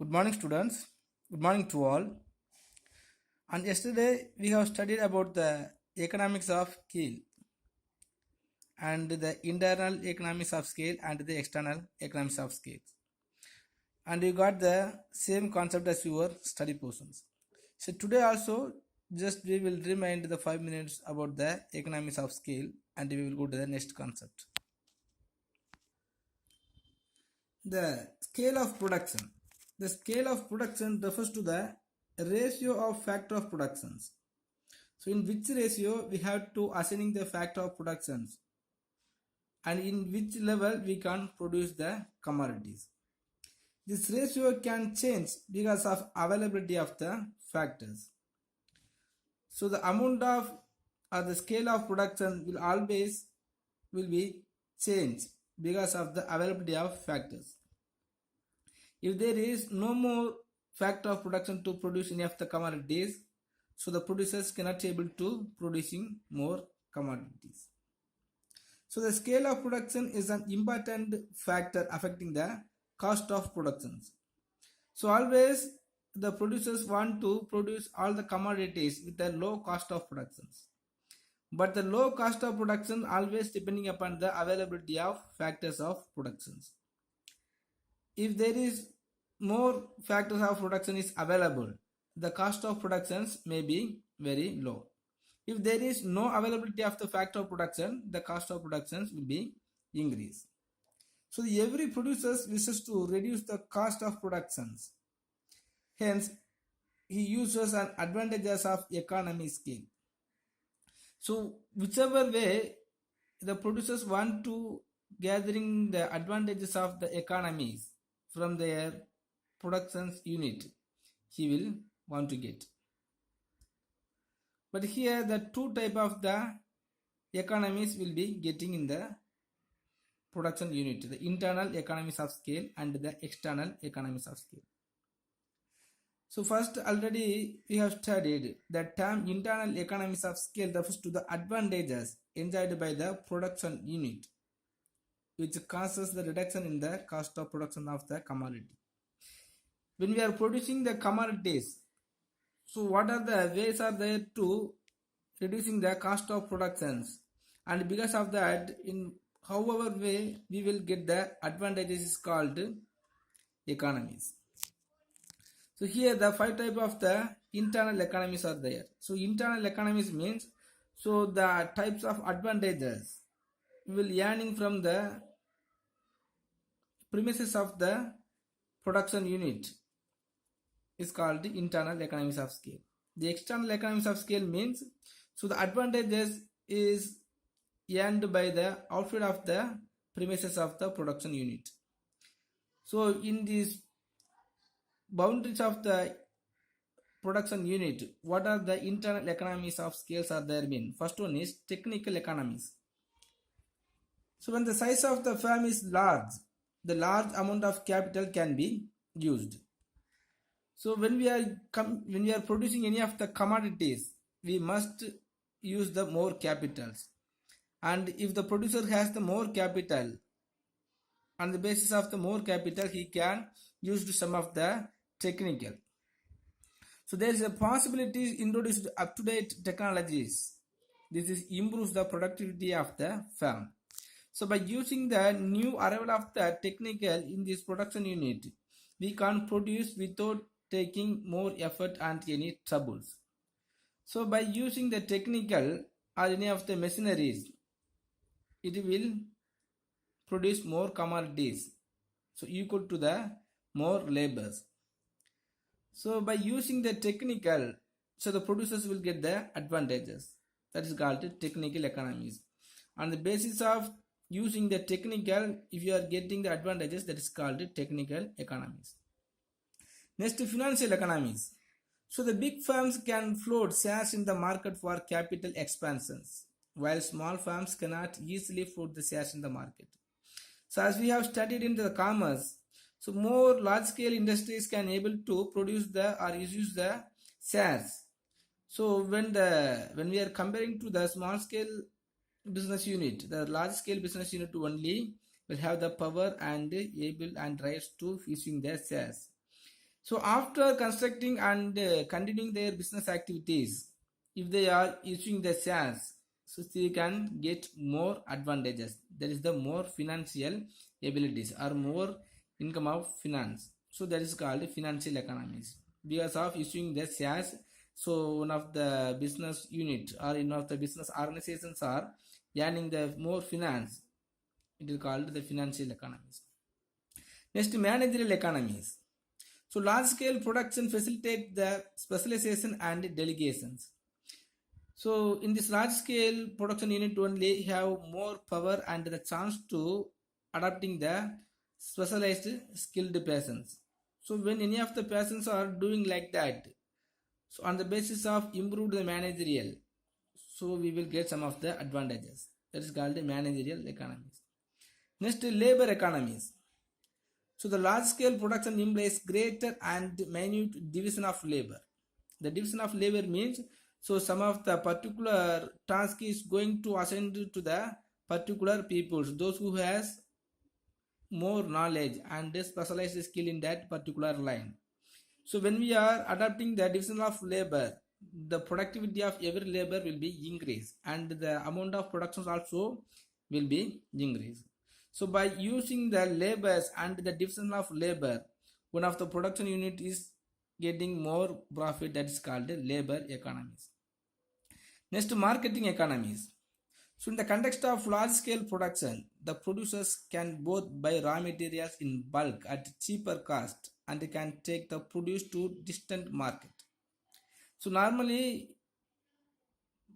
Good morning, students. Good morning to all. And yesterday we have studied about the economics of scale and the internal economics of scale and the external economics of scale. And you got the same concept as your study portions. So today also just we will remind the 5 minutes about the economics of scale and we will go to the next concept. The scale of production. The scale of production refers to the ratio of factor of productions. So in which ratio we have to assigning the factor of productions and in which level we can produce the commodities. This ratio can change because of availability of the factors. So the amount of or the scale of production will always be changed because of the availability of factors. If there is no more factor of production to produce any of the commodities, so the producers cannot able to producing more commodities. So the scale of production is an important factor affecting the cost of productions. So always the producers want to produce all the commodities with a low cost of productions. But the low cost of production always depending upon the availability of factors of productions. If there is more factors of production is available, the cost of productions may be very low. If there is no availability of the factor of production, the cost of productions will be increased. So every producer wishes to reduce the cost of productions. Hence, he uses an advantages of economy scale. So whichever way the producers want to gathering the advantages of the economies from their productions unit, he will want to get. But here the two type of the economies will be getting in the production unit, the internal economies of scale and the external economies of scale. So first already we have studied that term internal economies of scale refers to the advantages enjoyed by the production unit, which causes the reduction in the cost of production of the commodity. When we are producing the commodities, so what are the ways are there to reducing the cost of productions, and because of that in however way we will get the advantages is called economies. So here the 5 type of the internal economies are there. So internal economies means so the types of advantages we will earning from the premises of the production unit is called the internal economies of scale. The external economies of scale means so the advantages is earned by the outside of the premises of the production unit. So in these boundaries of the production unit, what are the internal economies of scales are there mean? First one is technical economies. So when the size of the firm is large, the large amount of capital can be used. So when we are producing any of the commodities, we must use the more capitals. And if the producer has the more capital, on the basis of the more capital, he can use some of the technical. So there is a possibility to introduce up-to-date technologies. This is improves the productivity of the firm. So by using the new arrival of the technical in this production unit, we can produce without taking more effort and any troubles. So by using the technical or any of the machineries, it will produce more commodities, so equal to the more labors. So by using the technical, so the producers will get the advantages. That is called technical economies. On the basis of using the technical, if you are getting the advantages, that is called technical economies. Next, financial economies. So the big firms can float shares in the market for capital expansions, while small firms cannot easily float the shares in the market. So as we have studied in the commerce, so more large scale industries can able to produce the or use the shares. So when we are comparing to the small scale business unit, the large scale business unit only will have the power and able and rights to issuing their shares. So after constructing and continuing their business activities, if they are using the shares, so they can get more advantages. That is the more financial abilities or more income of finance. So that is called financial economies. Because of using the shares, so one of the business unit or one of the business organizations are earning the more finance. It is called the financial economies. Next, managerial economies. So large scale production facilitate the specialization and delegations. So in this large scale production unit only have more power and the chance to adapting the specialized skilled persons. So when any of the persons are doing like that, so on the basis of improved the managerial, so we will get some of the advantages. That is called the managerial economies. Next, labor economies. So the large scale production implies greater and minute division of labor. The division of labor means so some of the particular task is going to assign to the particular peoples, those who has more knowledge and specialized skill in that particular line. So when we are adapting the division of labor, the productivity of every labor will be increased and the amount of productions also will be increased. So by using the labors and the division of labor, one of the production unit is getting more profit, that is called labor economies. Next, marketing economies. So in the context of large scale production, the producers can both buy raw materials in bulk at cheaper cost and can take the produce to distant market. So normally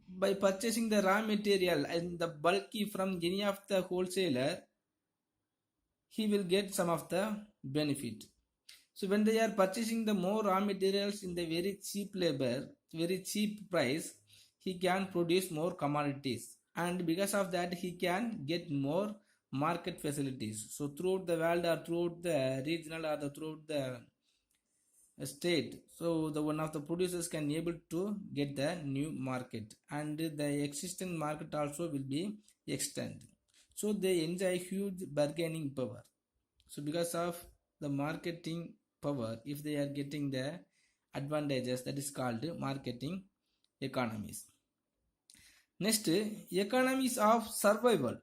by purchasing the raw material and the bulky from any of the wholesaler, he will get some of the benefit. So when they are purchasing the more raw materials in the very cheap labor, very cheap price, he can produce more commodities and because of that he can get more market facilities. So throughout the world or throughout the regional or throughout the state, so the one of the producers can able to get the new market and the existing market also will be extended. So they enjoy huge bargaining power. So because of the marketing power, if they are getting the advantages, that is called marketing economies. Next, economies of survival.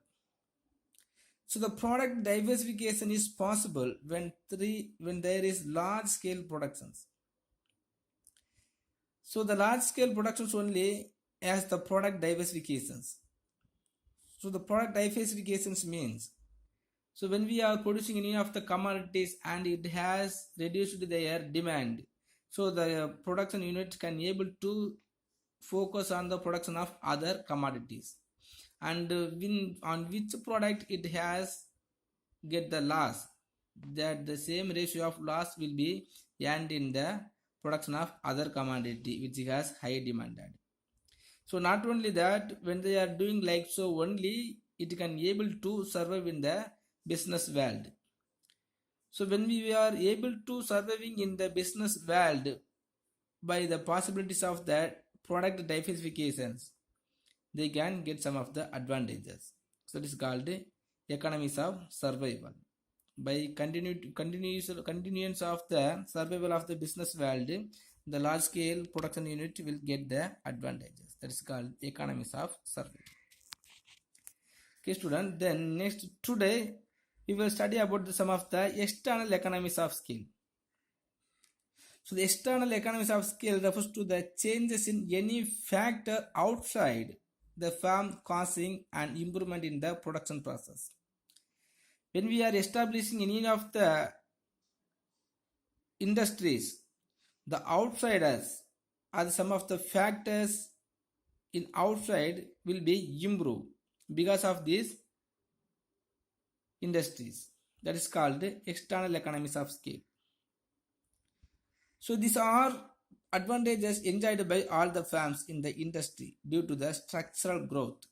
So the product diversification is possible when there is large scale productions. So the large scale productions only as the product diversifications. So the product diversifications means so when we are producing any of the commodities and it has reduced their demand, so the production unit can able to focus on the production of other commodities and on which product it has get the loss, that the same ratio of loss will be earned in the production of other commodity which has high demanded. So not only that, when they are doing like so only it can able to survive in the business world. So when we are able to surviving in the business world by the possibilities of that product diversifications, they can get some of the advantages. So this is called economies of survival. By continuance of the survival of the business world, the large scale production unit will get the advantages. That is called economies of survival. Okay, student. Then next today we will study about some of the external economies of scale. So the external economies of scale refers to the changes in any factor outside the firm causing an improvement in the production process. When we are establishing any of the industries, the outsiders are some of the factors in outside will be improved because of these industries. That is called external economies of scale. So these are advantages enjoyed by all the firms in the industry due to the structural growth.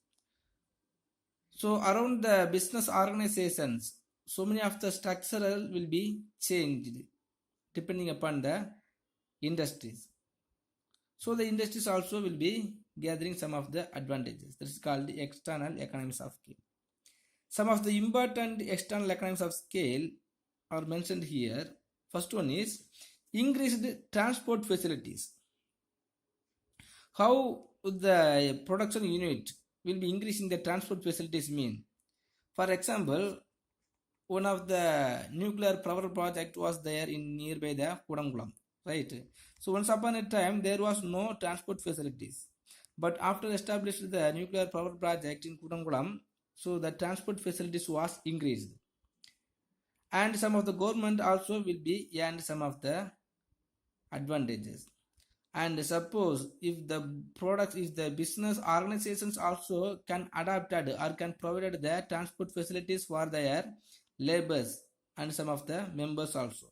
So around the business organizations, so many of the structural will be changed depending upon the industries. So the industries also will be gathering some of the advantages. That is called the external economies of scale. Some of the important external economies of scale are mentioned here. First one is increased transport facilities. How the production unit will be increasing the transport facilities mean? For example, one of the nuclear power project was there in nearby the Kudangulam, right? So once upon a time there was no transport facilities, but after established the nuclear power project in Kudangulam, so the transport facilities was increased, and some of the government also will be and some of the advantages. And suppose if the products, if the business organizations also can adapted or can provided the transport facilities for their labors and some of the members also.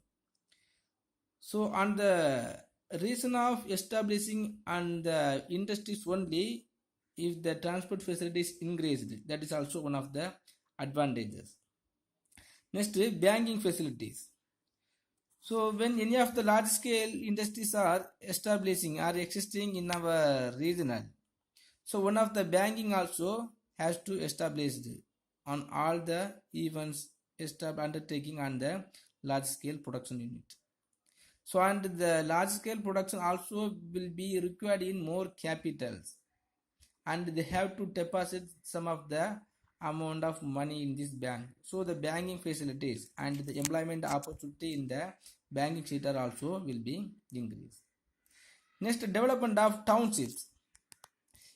So on the reason of establishing and the industries only, if the transport facilities increased, that is also one of the advantages. Next, banking facilities. So when any of the large scale industries are establishing or existing in our regional, so one of the banking also has to establish on all the events undertaking on the large scale production unit. So and the large scale production also will be required in more capitals, and they have to deposit some of the amount of money in this bank. So the banking facilities and the employment opportunity in the banking sector also will be increased. Next, development of townships.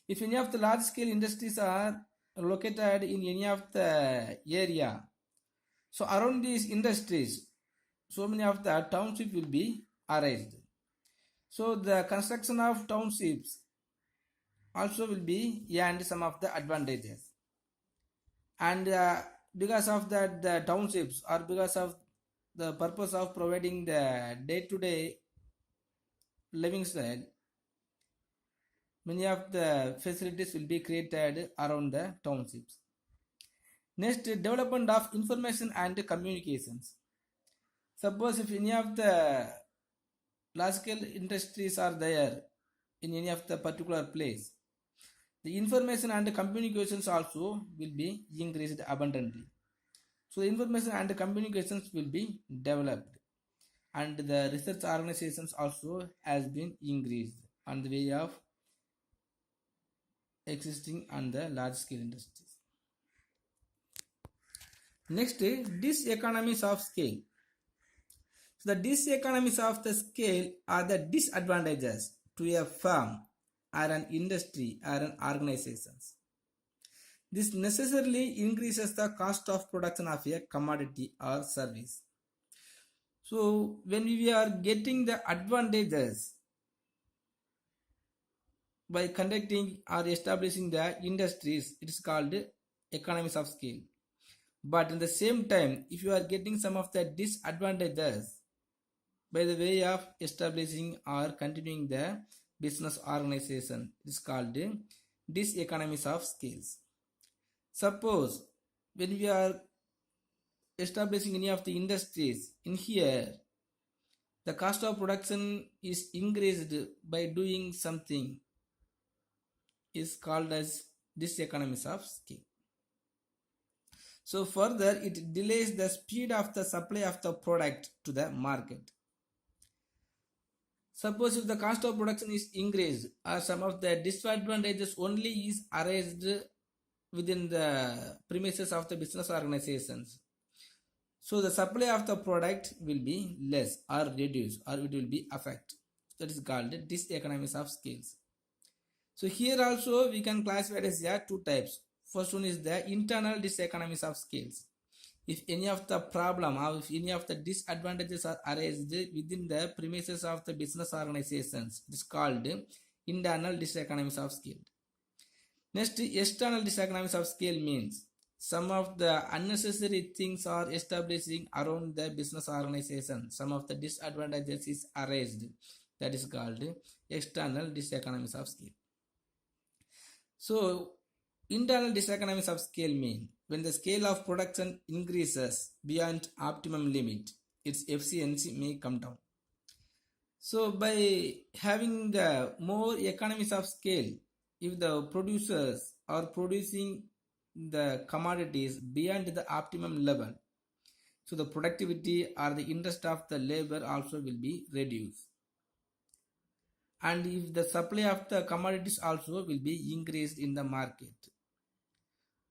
If any of the large scale industries are located in any of the area, so around these industries, so many of the townships will be arranged. So the construction of townships also will be and some of the advantages. And because of that, the townships, or because of the purpose of providing the day-to-day living style, many of the facilities will be created around the townships. Next, development of information and communications. Suppose if any of the large scale industries are there in any of the particular place, the information and communications also will be increased abundantly. So the information and communications will be developed, and the research organizations also has been increased on the way of existing on the large scale industries. Next, diseconomies of scale. So the diseconomies of the scale are the disadvantages to a firm or an industry or an organization. This necessarily increases the cost of production of a commodity or service. So when we are getting the advantages by conducting or establishing the industries, it is called economies of scale. But in the same time, if you are getting some of the disadvantages by the way of establishing or continuing the business organization, it is called diseconomies of scales. Suppose when we are establishing any of the industries, in here the cost of production is increased by doing something, is called as diseconomies of scale. So further, it delays the speed of the supply of the product to the market. Suppose if the cost of production is increased, or some of the disadvantages only is arised within the premises of the business organizations, so the supply of the product will be less or reduced, or it will be affected. That is called diseconomies of scales. So here also we can classify it as two types. First one is the internal diseconomies of scales. If any of the problem or if any of the disadvantages are arised within the premises of the business organizations, it is called internal diseconomies of scale. Next, external diseconomies of scale means some of the unnecessary things are establishing around the business organization. Some of the disadvantages is arised. That is called external diseconomies of scale. So internal diseconomies of scale mean when the scale of production increases beyond optimum limit, its efficiency may come down. So by having the more economies of scale, if the producers are producing the commodities beyond the optimum level, So the productivity or the interest of the labor also will be reduced. And if the supply of the commodities also will be increased in the market.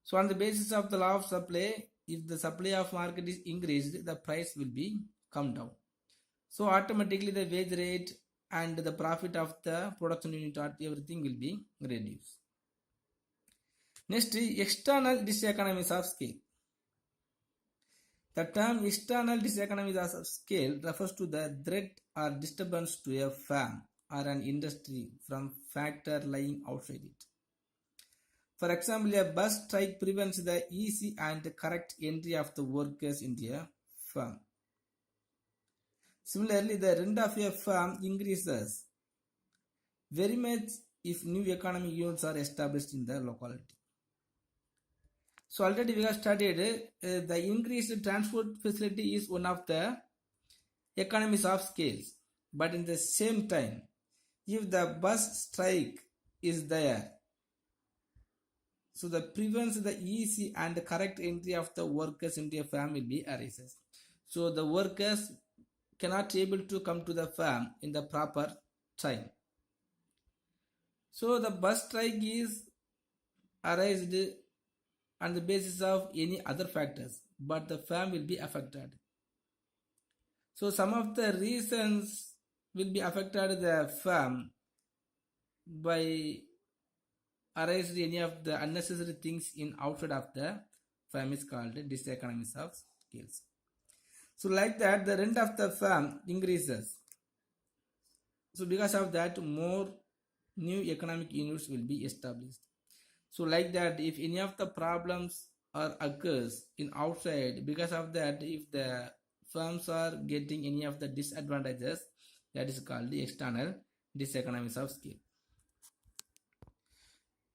So on the basis of the law of supply, if the supply of market is increased, the price will be come down. So automatically the wage rate and the profit of the production unit or everything will be reduced. Next, external diseconomies of scale. The term external diseconomies of scale refers to the threat or disturbance to a firm or an industry from factor lying outside it. For example, a bus strike prevents the easy and correct entry of the workers into a firm. Similarly, the rent of a firm increases very much if new economic units are established in the locality. So already we have studied the increased transport facility is one of the economies of scales. But in the same time, if the bus strike is there, so that prevents the easy and correct entry of the workers into a firm will be arises. So the workers cannot able to come to the firm in the proper time. So the bus strike is arised on the basis of any other factors, but the firm will be affected. So some of the reasons will be affected the firm by arise any of the unnecessary things in outside of the firm is called diseconomies of scales. So like that the rent of the firm increases. So because of that more new economic units will be established. So like that if any of the problems or occurs in outside, because of that if the firms are getting any of the disadvantages, that is called the external diseconomies of scale.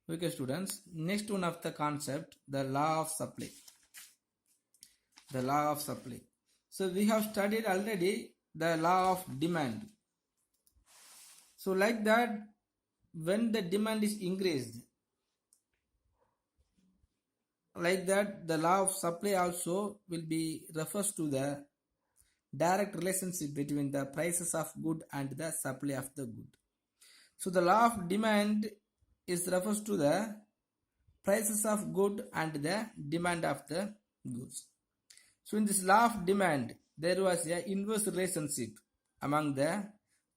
Okay students, next one of the concept, the law of supply. The law of supply. So we have studied already the law of demand. So like that when the demand is increased, like that the law of supply also will be refers to the direct relationship between the prices of good and the supply of the good. So the law of demand is refers to the prices of good and the demand of the goods. So in this law of demand, there was an inverse relationship among the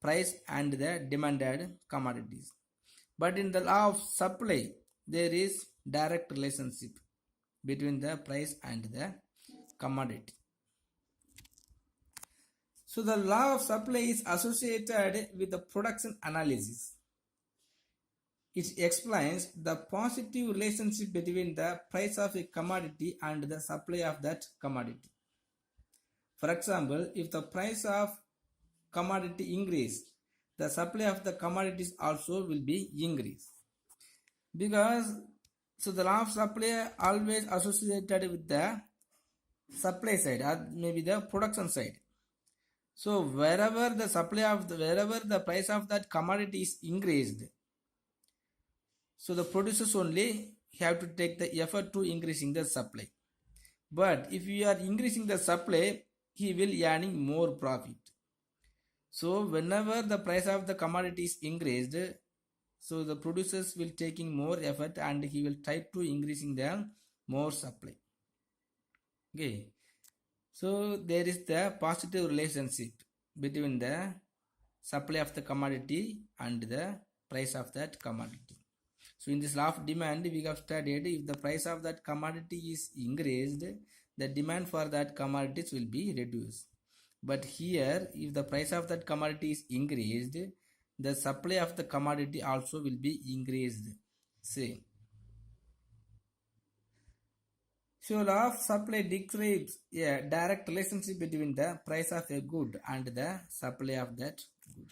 price and the demanded commodities. But in the law of supply, there is direct relationship between the price and the commodity. So the law of supply is associated with the production analysis. It explains the positive relationship between the price of a commodity and the supply of that commodity. For example, if the price of commodity increase, the supply of the commodities also will be increased. Because so the law of supply always associated with the supply side or maybe the production side. So wherever the price of that commodity is increased, so the producers only have to take the effort to increasing the supply. But if you are increasing the supply, he will earning more profit. So whenever the price of the commodity is increased, so the producers will taking more effort and he will try to increasing the more supply. Okay. So there is the positive relationship between the supply of the commodity and the price of that commodity. So in this law of demand, we have studied if the price of that commodity is increased, the demand for that commodities will be reduced. But here, if the price of that commodity is increased, the supply of the commodity also will be increased. Same. So law of supply describes a direct relationship between the price of a good and the supply of that good.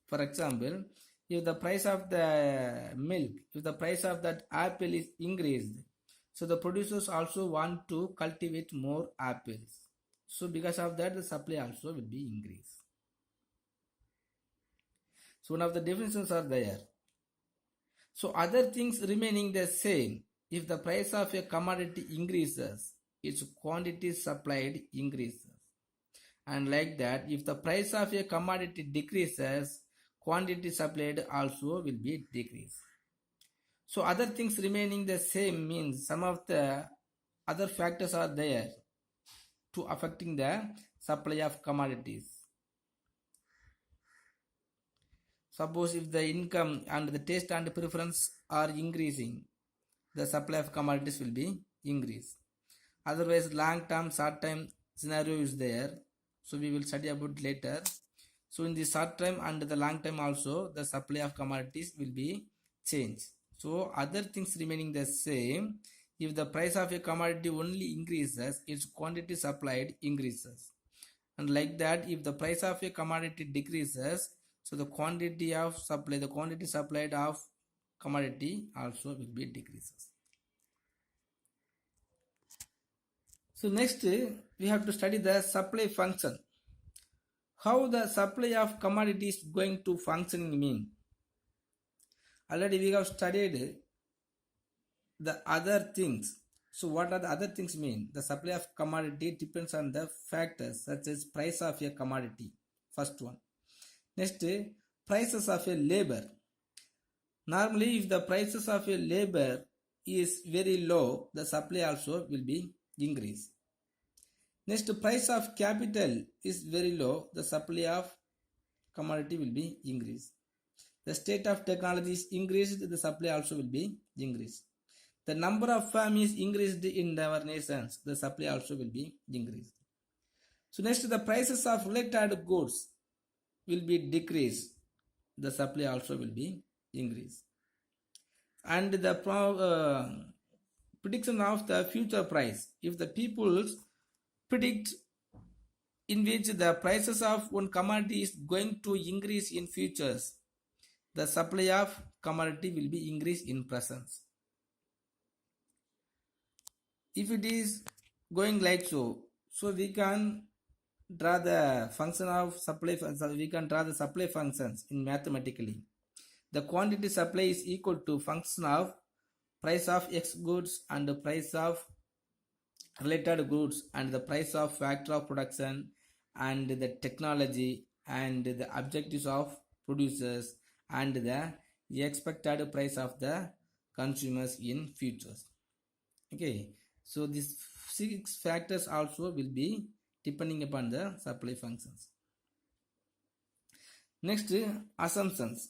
For example, if the price of the milk, if the price of that apple is increased, so the producers also want to cultivate more apples. So because of that, the supply also will be increased. So one of the definitions are there. So other things remaining the same, if the price of a commodity increases, its quantity supplied increases. And like that, if the price of a commodity decreases, quantity supplied also will be decreased. So other things remaining the same means some of the other factors are there to affecting the supply of commodities. Suppose if the income and the taste and preference are increasing, the supply of commodities will be increased. Otherwise, long term, short time scenario is there. So we will study about later. So in the short time and the long time also, the supply of commodities will be changed. So other things remaining the same. If the price of a commodity only increases, its quantity supplied increases. And like that, if the price of a commodity decreases, so the quantity supplied of commodity also will be decreases. So next we have to study the supply function. How the supply of commodity is going to functioning mean. Already we have studied the other things. So what are the other things mean? The supply of commodity depends on the factors such as price of a commodity. First one. Next, prices of a labor. Normally if the prices of a labor is very low, the supply also will be increased. Next, price of capital is very low, the supply of commodity will be increased. The state of technology is increased, the supply also will be increased. The number of families increased in our nations, the supply also will be increased. So next, the prices of related goods will be decreased, the supply also will be increased. And the prediction of the future price, if the people predict in which the prices of one commodity is going to increase in futures, the supply of commodity will be increased in presence. If it is going like so we can draw the function of supply. We can draw the supply functions in mathematically. The quantity supply is equal to function of price of X goods and the price of related goods and the price of factor of production and the technology and the objectives of producers and the expected price of the consumers in futures. Okay, so these 6 factors also will be depending upon the supply functions. Next, assumptions.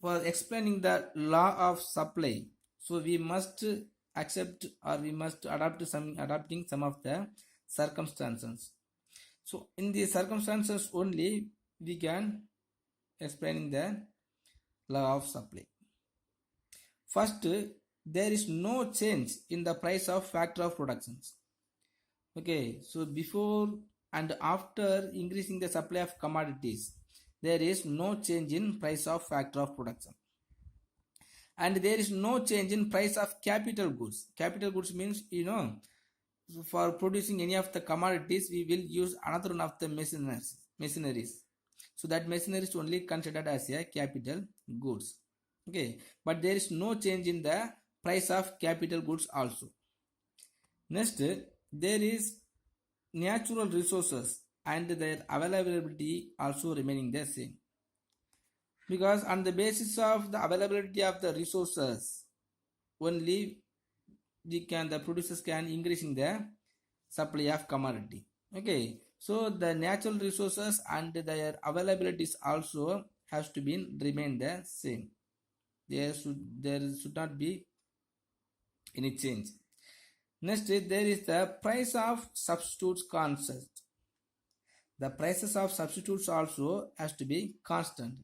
For explaining the law of supply, so we must accept or we must adapting some of the circumstances. So in the circumstances only we can explaining the law of supply. First, there is no change in the price of factor of productions. Okay, so before and after increasing the supply of commodities, there is no change in price of factor of production. And there is no change in price of capital goods. Capital goods means, for producing any of the commodities, we will use another one of the machineries. So that machinery is only considered as a capital goods. Okay, but there is no change in the price of capital goods also. Next, there is natural resources and their availability also remaining the same. Because on the basis of the availability of the resources, only the producers can increasing the supply of commodity. Okay, so the natural resources and their availabilities also has to be remain the same. There should not be any change. Next, there is the price of substitutes concept. The prices of substitutes also has to be constant,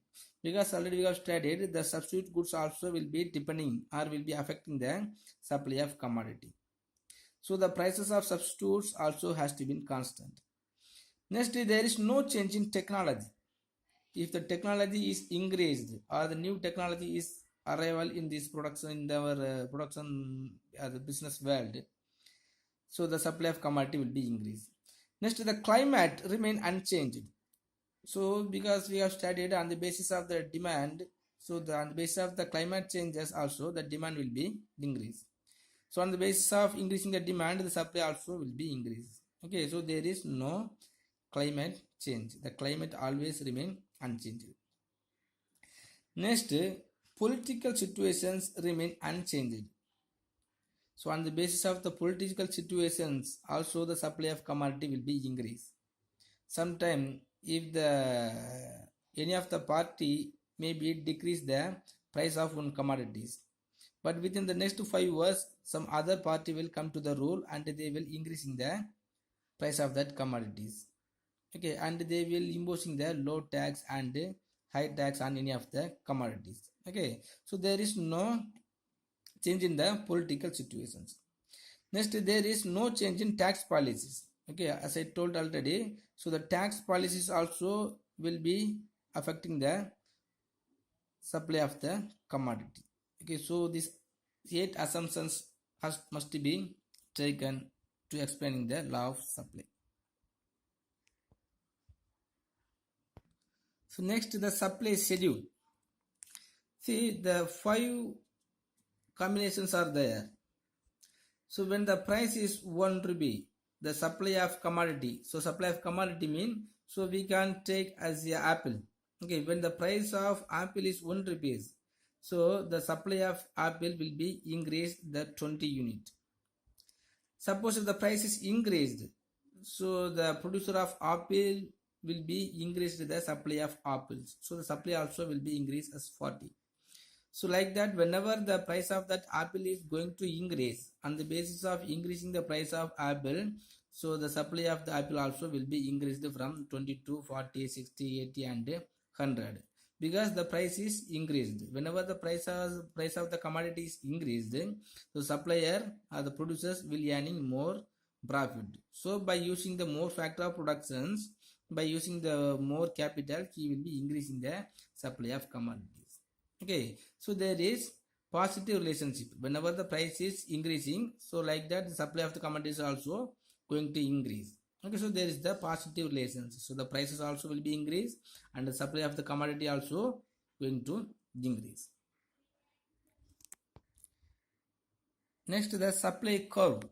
because already we have studied the substitute goods also will be depending or will be affecting the supply of commodity. So the prices of substitutes also has to be constant. Next, there is no change in technology. If the technology is increased or the new technology is arrival in this production, in our production the business world, so the supply of commodity will be increased. Next, the climate remain unchanged. So because we have studied on the basis of the demand, so on the basis of the climate changes also the demand will be increased. So on the basis of increasing the demand, the supply also will be increased. Okay, so there is no climate change. The climate always remain unchanged. Next, political situations remain unchanged. So on the basis of the political situations, also the supply of commodity will be increased. Sometime if the any of the party maybe decrease the price of one commodities, but within the next 5 years some other party will come to the rule and they will increasing the price of that commodities. Okay, and they will imposing the low tax and high tax on any of the commodities. Okay, so there is no change in the political situations. Next, there is no change in tax policies. Okay, as I told already, so the tax policies also will be affecting the supply of the commodity. Okay, so these 8 assumptions must be taken to explaining the law of supply. So next, the supply schedule. See, the 5 combinations are there. So when the price is 1 rupee, the supply of commodity. So supply of commodity mean, so we can take as a apple. Okay, when the price of apple is 1 rupees, so the supply of apple will be increased the 20 unit. Suppose if the price is increased, so the producer of apple will be increased the supply of apples. So the supply also will be increased as 40. So like that, whenever the price of that apple is going to increase, on the basis of increasing the price of apple, so the supply of the apple also will be increased from 22, 40, 60, 80 and 100. Because the price is increased. Whenever the price of the commodity is increased, the supplier or the producers will earning more profit. So by using the more factor of productions, by using the more capital, he will be increasing the supply of commodities. Okay, so there is positive relationship. Whenever the price is increasing, so like that the supply of the commodities also going to increase. Okay, so there is the positive relationship. So the prices also will be increased and the supply of the commodity also going to increase. Next, the supply curve.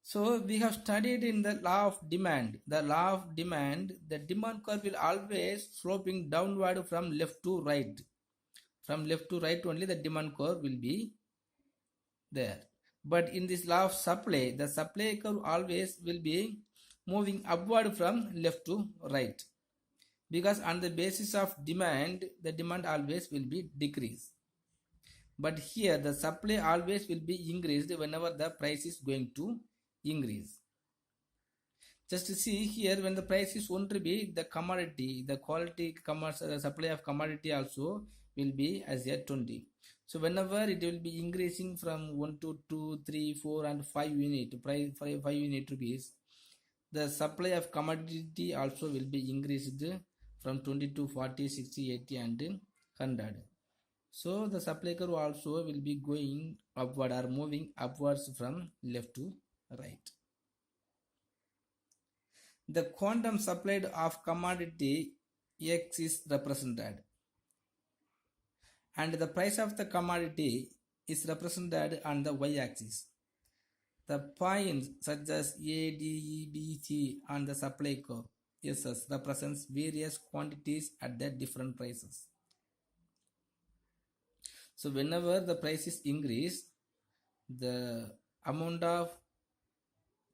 So we have studied in the law of demand. The law of demand, the demand curve will always sloping downward from left to right. From left to right only the demand curve will be there. But in this law of supply, the supply curve always will be moving upward from left to right. Because on the basis of demand, the demand always will be decreased. But here the supply always will be increased whenever the price is going to increase. Just to see here, when the price is 1 rupee, the commodity, the quality supply of commodity also will be as a 20. So whenever it will be increasing from 1 to 2, 3, 4 and 5 unit, price 5 unit rupees, the supply of commodity also will be increased from 20 to 40, 60, 80 and 100. So the supply curve also will be going upward or moving upwards from left to right. The quantum supplied of commodity X is represented, and the price of the commodity is represented on the y-axis. The points such as A, D, E, B, C on the supply curve SS represents various quantities at their different prices. So whenever the price is increased, the amount of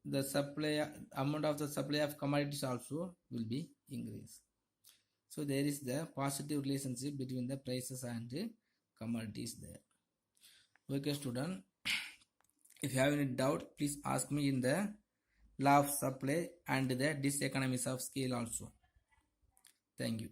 the supply of commodities also will be increased. So there is the positive relationship between the prices and commodities there. Okay, student. If you have any doubt, please ask me in the law of supply and the diseconomies of scale also. Thank you.